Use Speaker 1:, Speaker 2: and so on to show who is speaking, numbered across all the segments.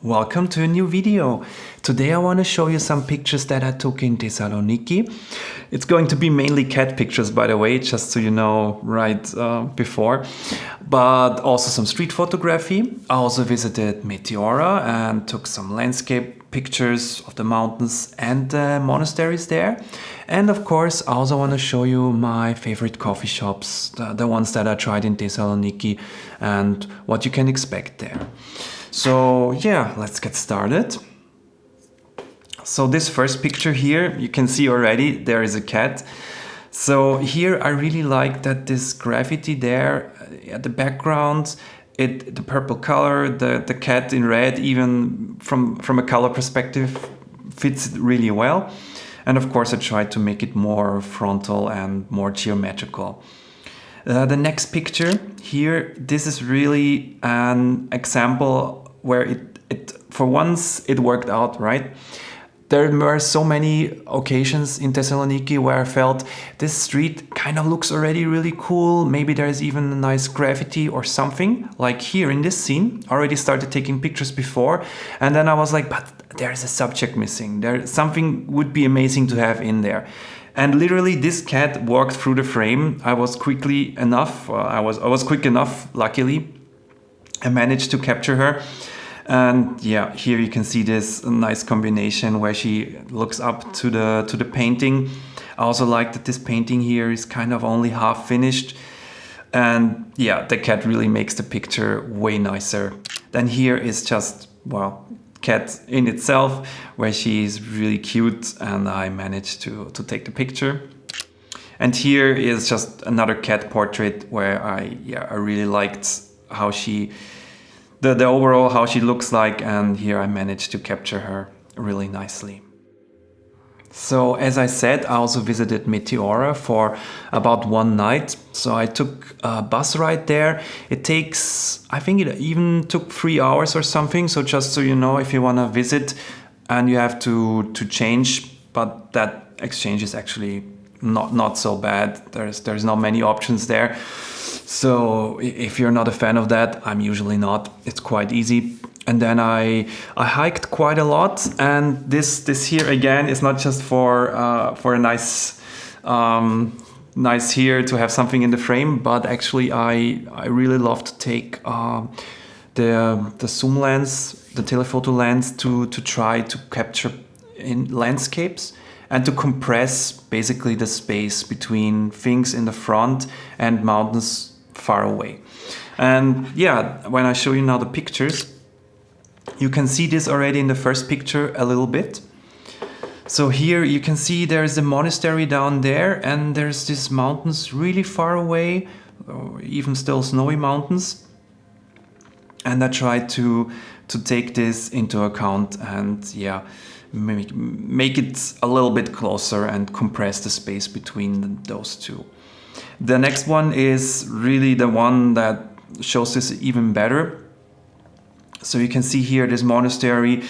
Speaker 1: Welcome to a new video. Today I want to show you some pictures that I took in Thessaloniki. It's going to be mainly cat pictures, by the way, just so you know right before. But also some street photography. I also visited Meteora and took some landscape pictures of the mountains and the monasteries there. And of course, I also want to show you my favorite coffee shops, the ones that I tried in Thessaloniki and what you can expect there. So yeah, let's get started. So this first picture here, you can see already there is a cat. So here I really like that this graffiti there at the background, the purple color, the cat in red, even from a color perspective, fits really well. And of course I tried to make it more frontal and more geometrical. The next picture here, this is really an example where it for once it worked out, right? There were so many occasions in Thessaloniki where I felt this street kind of looks already really cool. Maybe there's even a nice graffiti or something. Like here in this scene, I already started taking pictures before. And then I was like, but there's a subject missing. Something would be amazing to have in there. And literally this cat walked through the frame. I was quick enough, luckily. I managed to capture her. And yeah, here you can see this nice combination where she looks up to the painting. I also like that this painting here is kind of only half finished. And yeah, the cat really makes the picture way nicer. Then here is just, well, cat in itself, where she is really cute, and I managed to take the picture. And here is just another cat portrait where I really liked how the overall how she looks like, and here I managed to capture her really nicely. So as I said, I also visited Meteora for about one night. So I took a bus ride there. It takes, I think it even took 3 hours or something. So just so you know, if you want to visit and you have to change, but that exchange is actually not so bad. There's not many options there. So if you're not a fan of that, I'm usually not. It's quite easy. And then I hiked quite a lot, and this here again is not just for a nice here to have something in the frame, but actually I really love to take the zoom lens, the telephoto lens, to try to capture in landscapes and to compress basically the space between things in the front and mountains far away. And yeah, when I show you now the pictures, you can see this already in the first picture a little bit. So here you can see there's a monastery down there, and there's these mountains really far away, or even still snowy mountains. And I tried to take this into account and yeah, make it a little bit closer and compress the space between those two. The next one is really the one that shows this even better. So you can see here this monastery,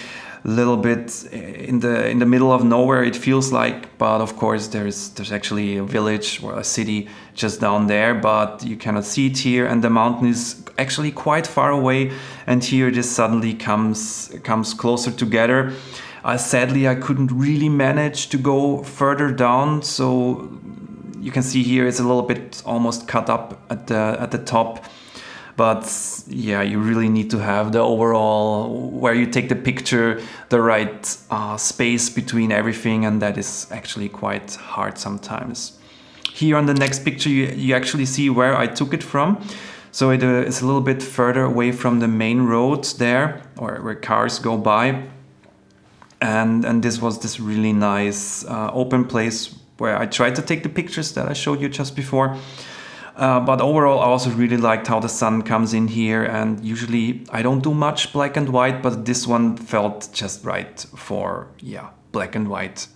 Speaker 1: a little bit in the middle of nowhere, it feels like, but of course there's actually a village or a city just down there, but you cannot see it here, and the mountain is actually quite far away, and here this suddenly comes closer together. Sadly, I couldn't really manage to go further down, so you can see here it's a little bit almost cut up at the top. But yeah, you really need to have the overall, where you take the picture, the right space between everything, and that is actually quite hard sometimes. Here on the next picture, you actually see where I took it from. So it's a little bit further away from the main road there, or where cars go by. And this was this really nice open place where I tried to take the pictures that I showed you just before. But overall, I also really liked how the sun comes in here, and usually I don't do much black and white, but this one felt just right for, yeah, black and white.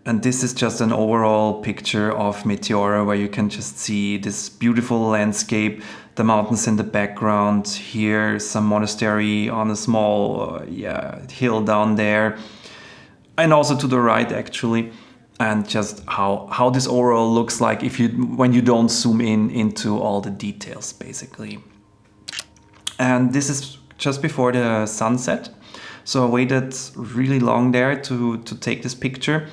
Speaker 1: And this is just an overall picture of Meteora, where you can just see this beautiful landscape, the mountains in the background, here some monastery on a small hill down there, and also to the right actually. And just how this overall looks like when you don't zoom into all the details basically. And this is just before the sunset. So I waited really long there to take this picture.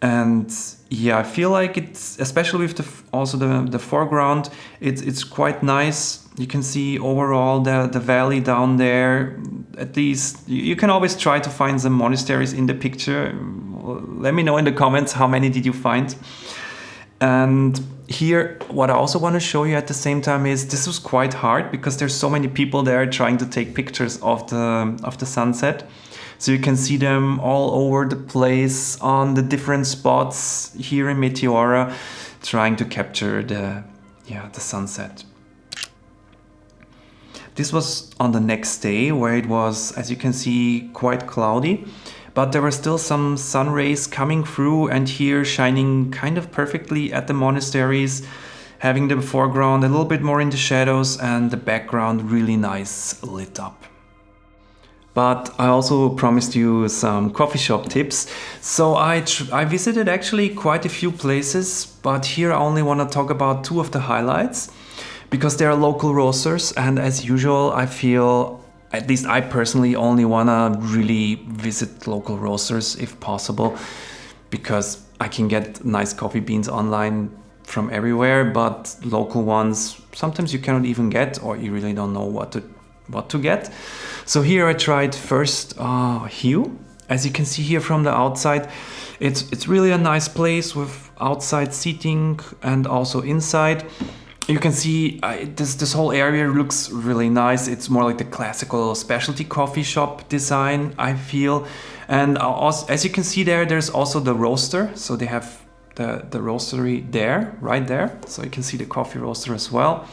Speaker 1: And yeah, I feel like it's, especially with also the foreground, it's quite nice. You can see overall the valley down there. At least you can always try to find some monasteries in the picture. Let me know in the comments how many did you find. And here, what I also want to show you at the same time is this was quite hard because there's so many people there trying to take pictures of the sunset. So you can see them all over the place on the different spots here in Meteora, trying to capture the sunset. This was on the next day, where it was, as you can see, quite cloudy, but there were still some sun rays coming through and here shining kind of perfectly at the monasteries, having the foreground a little bit more in the shadows and the background really nice lit up. But I also promised you some coffee shop tips. So I visited actually quite a few places, but here I only want to talk about two of the highlights because they are local roasters, and as usual I feel, at least I personally only want to really visit local roasters if possible, because I can get nice coffee beans online from everywhere, but local ones sometimes you cannot even get, or you really don't know what to get. So here I tried first Hue. As you can see here from the outside, it's really a nice place with outside seating and also inside. You can see this whole area looks really nice. It's more like the classical specialty coffee shop design, I feel. And also, as you can see there's also the roaster. So they have the roastery there, right there. So you can see the coffee roaster as well.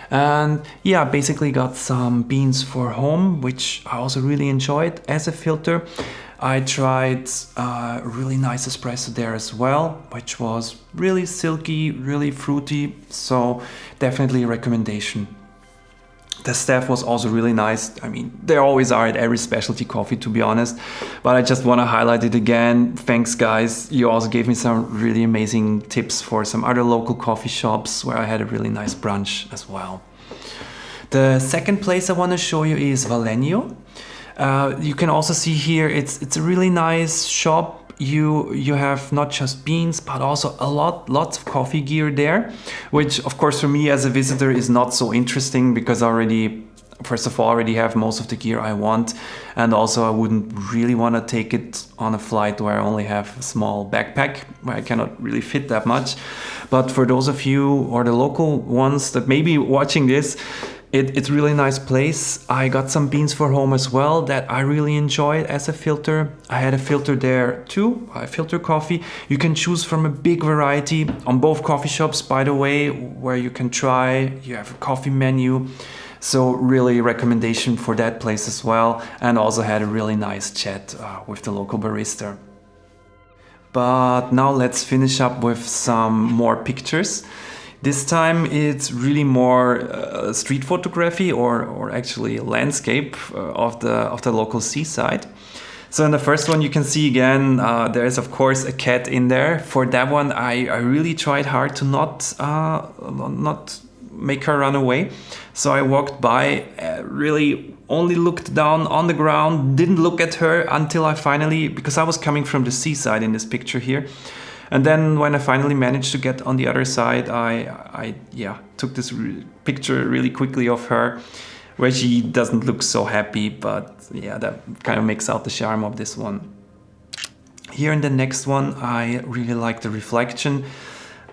Speaker 1: And yeah, basically got some beans for home, which I also really enjoyed as a filter. I tried a really nice espresso there as well, which was really silky, really fruity, so definitely a recommendation. The staff was also really nice. I mean, they always are at every specialty coffee, to be honest, but I just want to highlight it again. Thanks, guys. You also gave me some really amazing tips for some other local coffee shops where I had a really nice brunch as well. The second place I want to show you is Valenio. You can also see here it's a really nice shop. You have not just beans, but also lots of coffee gear there, which of course for me as a visitor is not so interesting because I already have most of the gear I want, and also I wouldn't really want to take it on a flight where I only have a small backpack where I cannot really fit that much. But for those of you or the local ones that may be watching this, it's a really nice place. I got some beans for home as well that I really enjoyed as a filter. I had a filter there too, a filter coffee. You can choose from a big variety on both coffee shops, by the way, where you can try. You have a coffee menu. So really recommendation for that place as well. And also had a really nice chat with the local barista. But now let's finish up with some more pictures. This time it's really more street photography or actually landscape of the local seaside. So in the first one you can see again there is of course a cat in there. For that one I really tried hard to not make her run away. So I walked by, really only looked down on the ground, didn't look at her until I finally, because I was coming from the seaside in this picture here. And then when I finally managed to get on the other side, I took this picture really quickly of her, where she doesn't look so happy, but yeah, that kind of makes out the charm of this one. Here in the next one, I really like the reflection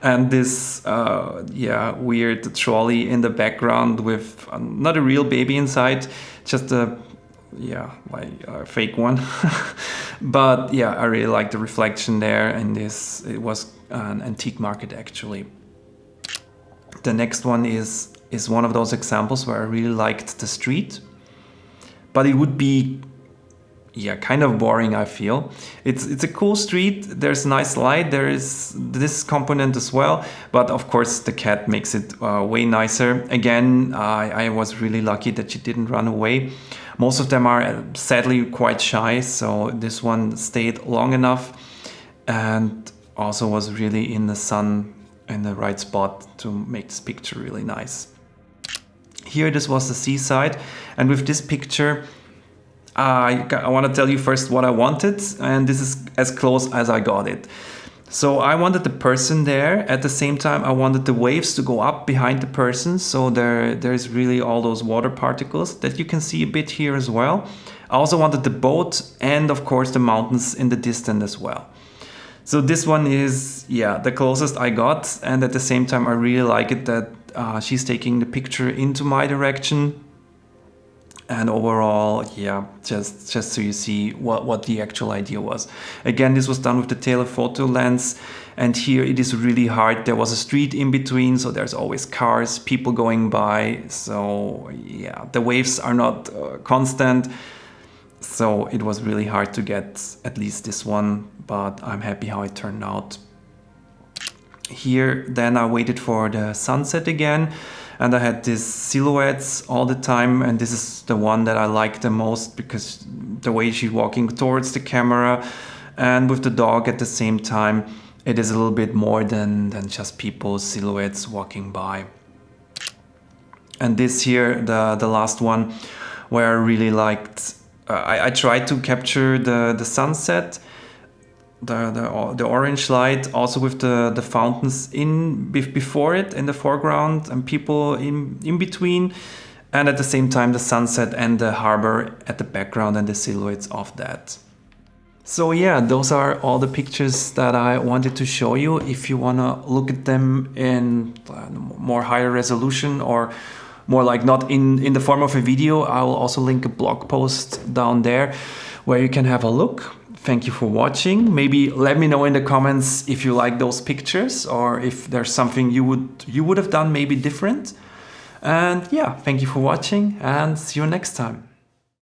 Speaker 1: and this weird trolley in the background with not a real baby inside, just a fake one. But yeah, I really like the reflection there, and it was an antique market actually. The next one is one of those examples where I really liked the street, but it would be kind of boring, I feel. It's a cool street, there's nice light, there is this component as well, but of course the cat makes it way nicer. Again, I was really lucky that she didn't run away. Most of them are sadly quite shy, so this one stayed long enough and also was really in the sun in the right spot to make this picture really nice. Here this was the seaside, and with this picture I want to tell you first what I wanted, and this is as close as I got it. So I wanted the person there. At the same time, I wanted the waves to go up behind the person. So there's really all those water particles that you can see a bit here as well. I also wanted the boat and of course the mountains in the distance as well. So this one is, yeah, the closest I got. And at the same time, I really like it that she's taking the picture into my direction. And overall, yeah, just so you see what the actual idea was. Again, this was done with the telephoto lens, and here it is really hard. There was a street in between, so there's always cars, people going by. So yeah, the waves are not constant. So it was really hard to get at least this one, but I'm happy how it turned out. Here, then I waited for the sunset again. And I had these silhouettes all the time, and this is the one that I like the most because the way she's walking towards the camera and with the dog at the same time, it is a little bit more than just people's silhouettes walking by. And this here, the last one, where I really liked, I tried to capture the sunset, the orange light, also with the fountains before it in the foreground and people in between, and at the same time the sunset and the harbor at the background and the silhouettes of that. So yeah, those are all the pictures that I wanted to show you. If you want to look at them in more higher resolution or more like not in the form of a video, I will also link a blog post down there where you can have a look. Thank you for watching. Maybe let me know in the comments if you like those pictures or if there's something you would have done maybe different. And yeah, thank you for watching and see you next time.